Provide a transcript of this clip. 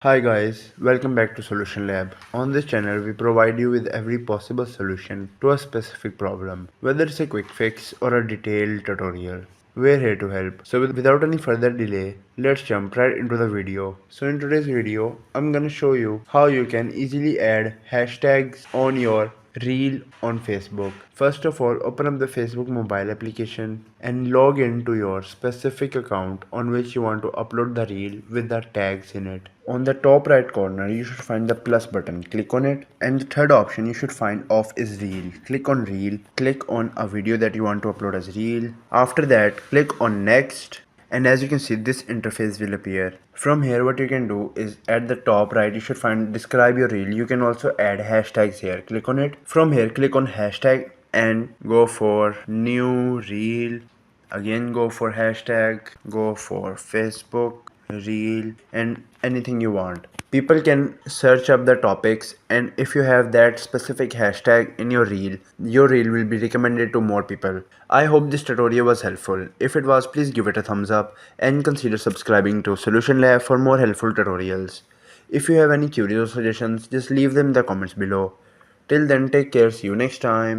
Hi guys, welcome back to Solution Lab. On this channel, we provide you with every possible solution to a specific problem, whether it's a quick fix or a detailed tutorial. We're here to help. So without any further delay, let's jump right into the video. So in today's video, I'm gonna show you how you can easily add hashtags on your reel on Facebook. First of all, open up the Facebook mobile application and log into your specific account on which you want to upload the reel with the tags in it. On the top right corner, you should find the plus button. Click on it, and the third option you should find off is reel. Click on reel, click on a video that you want to upload as reel. After that, click on next, and as you can see, this interface will appear. From here, what you can do is at the top right, you should find describe your reel. You can also add hashtags here. Click on it. From here, click on hashtag and go for new reel. Again, go for hashtag, go for Facebook reel, and anything you want. People can search up the topics, and if you have that specific hashtag in your reel will be recommended to more people. I hope this tutorial was helpful. If it was, please give it a thumbs up and consider subscribing to Solution Lab for more helpful tutorials. If you have any queries or suggestions, just leave them in the comments below. Till then, take care. See you next time.